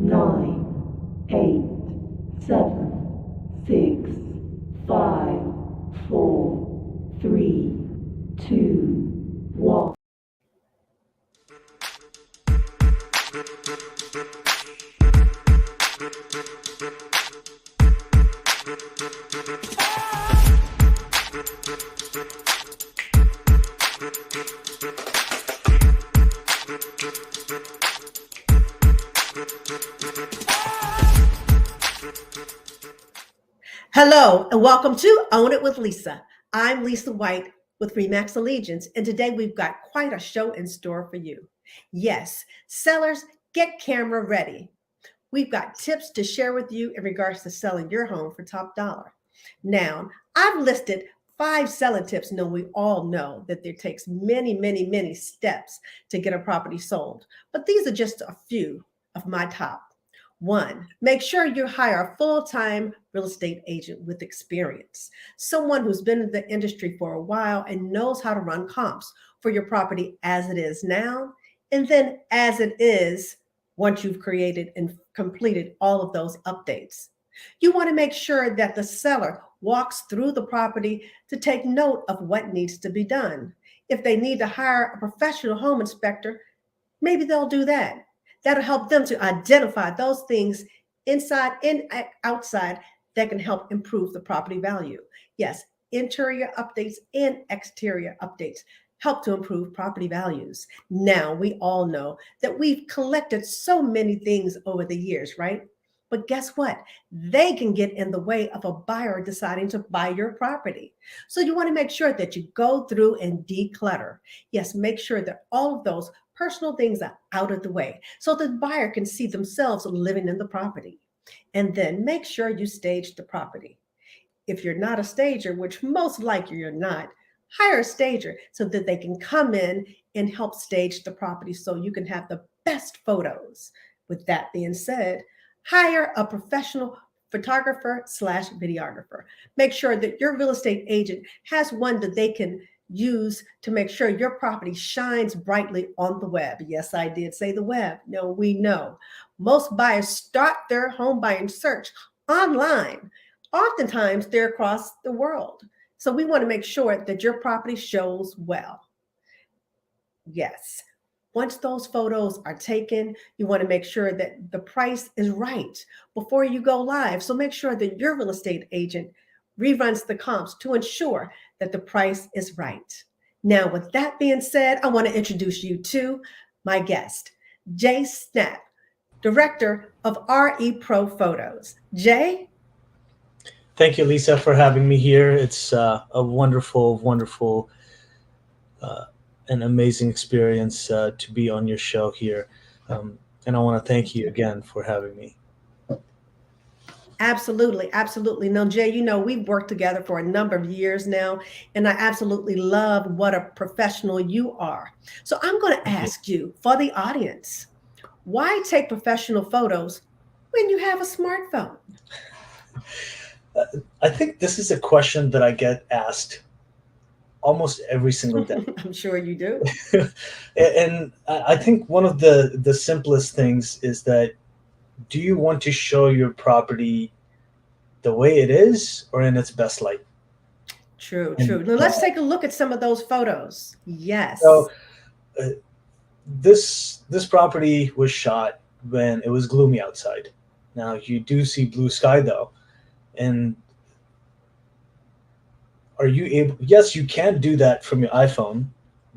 nine, eight, seven, six, five, four, three, two, one. Hello, and welcome to Own It with Lisa. I'm Lisa White with Remax Allegiance, and today we've got quite a show in store for you. Yes, sellers, get camera ready. We've got tips to share with you in regards to selling your home for top dollar. Now, I've listed 5 selling tips. No, we all know that there takes many steps to get a property sold, but these are just a few of my top. One, make sure you hire a full-time real estate agent with experience, someone who's been in the industry for a while and knows how to run comps for your property as it is now, and then as it is once you've created and completed all of those updates. You want to make sure that the seller walks through the property to take note of what needs to be done. If they need to hire a professional home inspector, maybe they'll do that. That'll help them to identify those things inside and outside that can help improve the property value. Yes, interior updates and exterior updates help to improve property values. Now, we all know that we've collected so many things over the years, right? But guess what? They can get in the way of a buyer deciding to buy your property. So you want to make sure that you go through and declutter. Yes, make sure that all of those personal things are out of the way so the buyer can see themselves living in the property. And then make sure you stage the property. If you're not a stager, which most likely you're not, hire a stager so that they can come in and help stage the property so you can have the best photos. With that being said, hire a professional photographer slash videographer. Make sure that your real estate agent has one that they can use to make sure your property shines brightly on the web. Yes, I did say the web. No, we know. Most buyers start their home buying search online. Oftentimes, they're across the world. So we want to make sure that your property shows well. Yes. Once those photos are taken, you want to make sure that the price is right before you go live. So make sure that your real estate agent reruns the comps to ensure that the price is right. Now, with that being said, I want to introduce you to my guest, Jay Snap, Director of RE Pro Photos. Jay? Thank you, Lisa, for having me here. It's a wonderful, uh, and amazing experience to be on your show here. And I want to thank you again for having me. Absolutely, absolutely. No, Jay, we've worked together for a number of years now, and I absolutely love what a professional you are. So I'm going to Thank you. ask you for the audience, why take professional photos when you have a smartphone? Uh, I think this is a question that I get asked almost every single day. I'm sure you do. And I think one of the simplest things is that, do you want to show your property the way it is or in its best light? True, And true. Now let's take a look at some of those photos. Yes. so uh, this property was shot when it was gloomy outside. Now you do see blue sky though, and are you able? Yes, you can do that from your iPhone,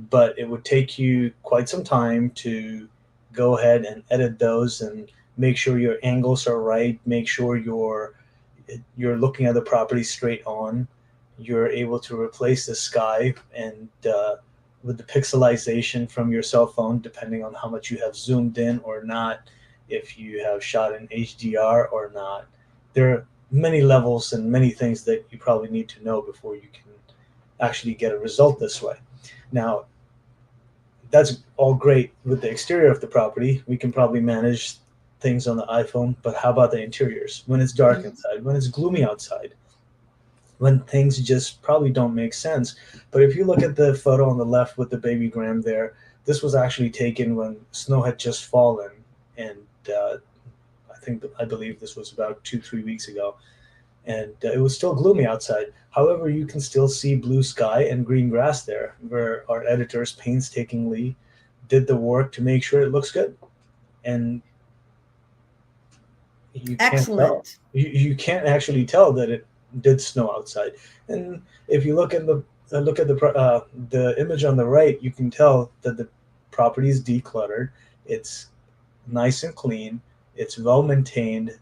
but it would take you quite some time to go ahead and edit those and make sure your angles are right. Make sure you're looking at the property straight on. You're able to replace the sky and with the pixelization from your cell phone, depending on how much you have zoomed in or not, if you have shot in HDR or not. There are many levels and many things that you probably need to know before you can actually get a result this way. Now, that's all great with the exterior of the property. We can probably manage things on the iPhone, but how about the interiors? When it's dark Mhm. inside, when it's gloomy outside, when things just probably don't make sense. But if you look at the photo on the left with the baby Graham there, this was actually taken when snow had just fallen, and uh, I believe this was about 2, 3 weeks ago, and it was still gloomy outside. However, you can still see blue sky and green grass there, where our editors painstakingly did the work to make sure it looks good. And you can't tell. Excellent. You can't actually tell that it did snow outside. And if you look at the image on the right, you can tell that the property is decluttered. It's nice and clean. It's well maintained.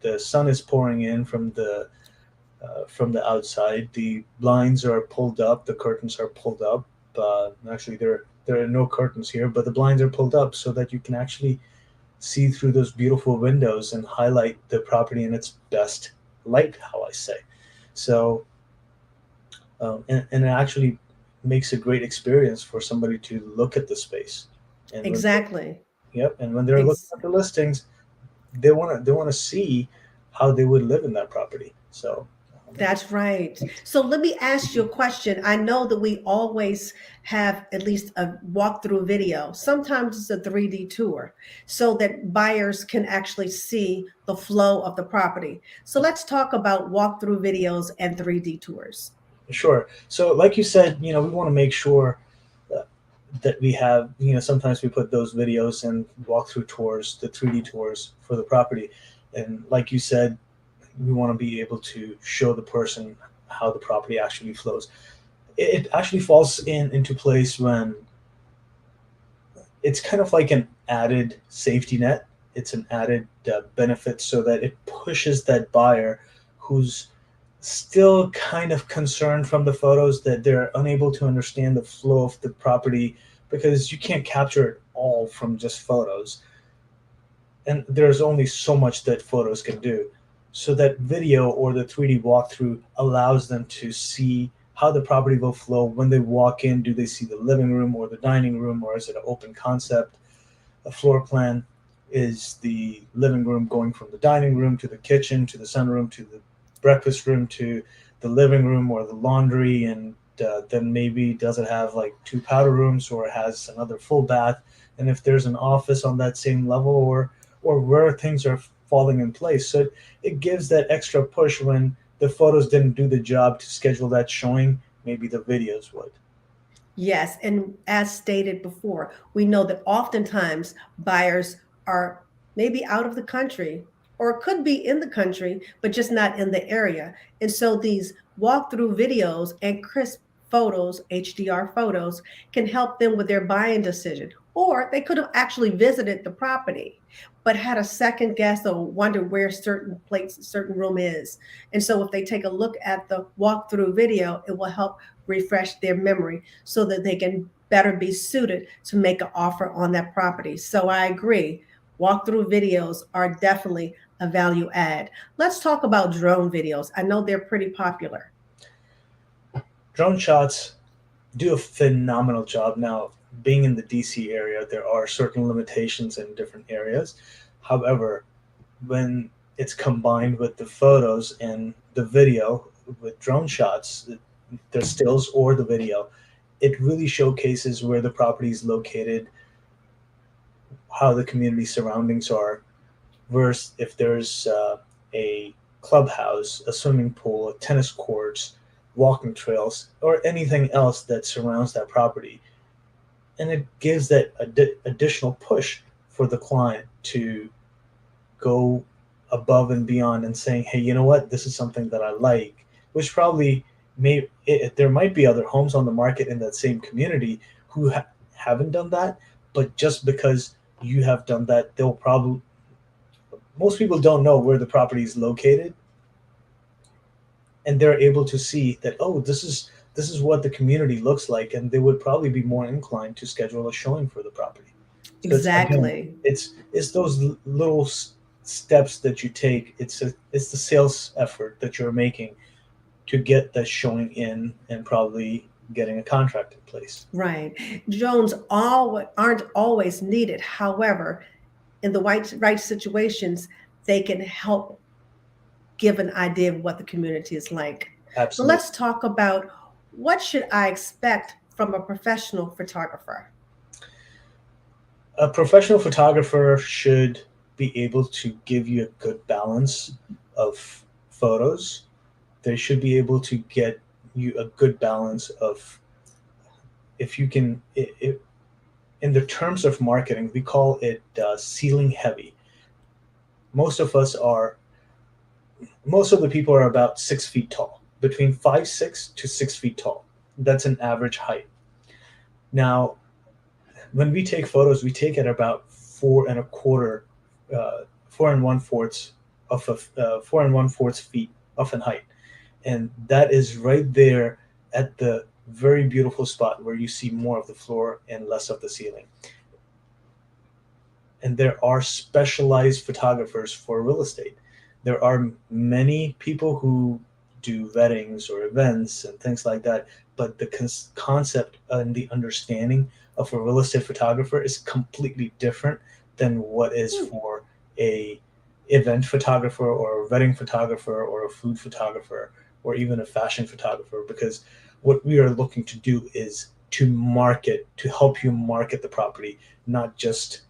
The sun is pouring in from the outside. The blinds are pulled up. The curtains are pulled up. Actually, there are no curtains here, but the blinds are pulled up so that you can actually see through those beautiful windows and highlight the property in its best light, how I say. So, and it actually makes a great experience for somebody to look at the space. And Exactly. yep, and when they're looking Ex- at the listings, they want to see how they would live in that property. So, That's right. So let me ask you a question. I know that we always have at least a walkthrough video. Sometimes it's a 3D tour so that buyers can actually see the flow of the property. So let's talk about walkthrough videos and 3D tours. sure. So, like you said, we want to make sure uh, that we have, sometimes we put those videos and walkthrough tours, the 3D tours for the property. And like you said, we want to be able to show the person how the property actually flows. It actually falls into place when it's kind of like an added safety net. It's an added benefit so that it pushes that buyer who's still kind of concerned from the photos that they're unable to understand the flow of the property because you can't capture it all from just photos. And there's only so much that photos can do. So that video or the 3D walkthrough allows them to see how the property will flow when they walk in. Do they see the living room or the dining room, or is it an open concept? A floor plan is the living room going from the dining room to the kitchen to the sunroom to the breakfast room to the living room or the laundry, and then maybe does it have like two powder rooms or it has another full bath, and if there's an office on that same level, or where things are falling in place. So it gives that extra push when the photos didn't do the job to schedule that showing, maybe the videos would. Yes, and as stated before, we know that oftentimes buyers are maybe out of the country or could be in the country, but just not in the area. And so these walkthrough videos and crisp photos, HDR photos, can help them with their buying decision. Or they could have actually visited the property, but had a second guess or wonder where certain place, certain room is. And so if they take a look at the walkthrough video, it will help refresh their memory so that they can better be suited to make an offer on that property. So I agree. Walkthrough videos are definitely a value add. Let's talk about drone videos. I know they're pretty popular. Drone shots do a phenomenal job. Now, being in the DC area, there are certain limitations in different areas. However, when it's combined with the photos and the video with drone shots, the stills or the video, it really showcases where the property is located, how the community surroundings are, versus if there's a clubhouse, a swimming pool, tennis courts, walking trails, or anything else that surrounds that property. And it gives that additional push for the client to go above and beyond and saying, hey, you know what, this is something that I like, which probably there might be other homes on the market in that same community who haven't done that, but just because you have done that, they'll probably, most people don't know where the property is located, and they're able to see that, oh, this is what the community looks like, and they would probably be more inclined to schedule a showing for the property. So it's, again, Exactly. it's those little steps that you take. It's the sales effort that you're making to get that showing in and probably getting a contract in place. Right. Drones aren't always needed. However, in the right situations, they can help give an idea of what the community is like. But Absolutely. let's talk about what should I expect from a professional photographer? A professional photographer should be able to give you a good balance of photos. They should be able to get you a good balance of, if you can, in the terms of marketing, we call it ceiling heavy. Most of the people are about 6 feet tall, between 5'6" to 6 feet tall. That's an average height. Now, when we take photos, we take at about 4.25, 4 1/4 of 4 1/4 feet of an height, and that is right there at the very beautiful spot where you see more of the floor and less of the ceiling. And there are specialized photographers for real estate. There are many people who do weddings or events and things like that, but the concept and the understanding of a real estate photographer is completely different than what is for a event photographer or a wedding photographer or a food photographer or even a fashion photographer, because what we are looking to do is to help you market the property, not just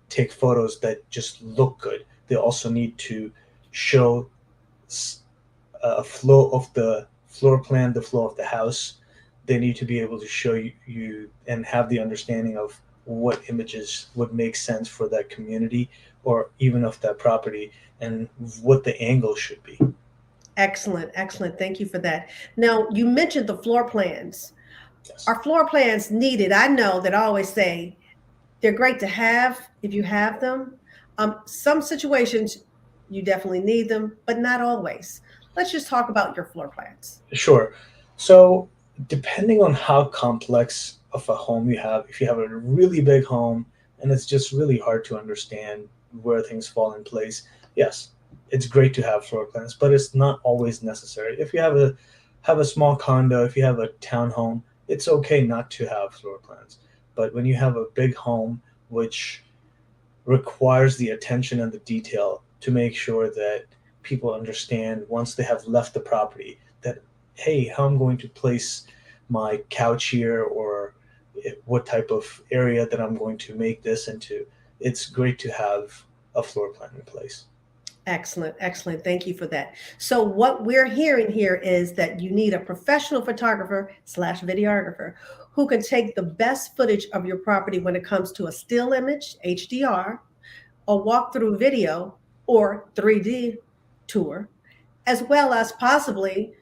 take photos that just look good. They also need to show a flow of the floor plan, the flow of the house. They need to be able to show you and have the understanding of what images would make sense for that community or even of that property and what the angle should be. Excellent, excellent. Thank you for that. Now, you mentioned the floor plans. Yes. Are floor plans needed? I know that I always say they're great to have if you have them. Some situations you definitely need them, but not always. Let's just talk about your floor plans. Sure. So depending on how complex of a home you have, if you have a really big home and it's just really hard to understand where things fall in place, yes, it's great to have floor plans, but it's not always necessary. If you have a small condo, if you have a townhome, it's okay not to have floor plans. But when you have a big home, which requires the attention and the detail to make sure that people understand once they have left the property that, hey, how I'm going to place my couch here or what type of area that I'm going to make this into, it's great to have a floor plan in place. Excellent, excellent. Thank you for that. So what we're hearing here is that you need a professional photographer / videographer who can take the best footage of your property when it comes to a still image, HDR, a walkthrough video, or 3D tour, as well as possibly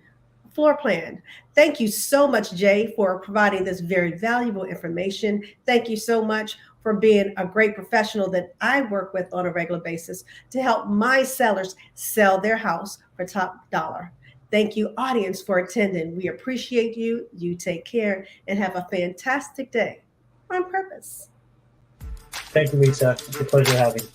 floor plan. Thank you so much, Jay, for providing this very valuable information. Thank you so much for being a great professional that I work with on a regular basis to help my sellers sell their house for top dollar. Thank you, audience, for attending. We appreciate you. You take care and have a fantastic day on purpose. Thank you, Lisa. It's a pleasure having you.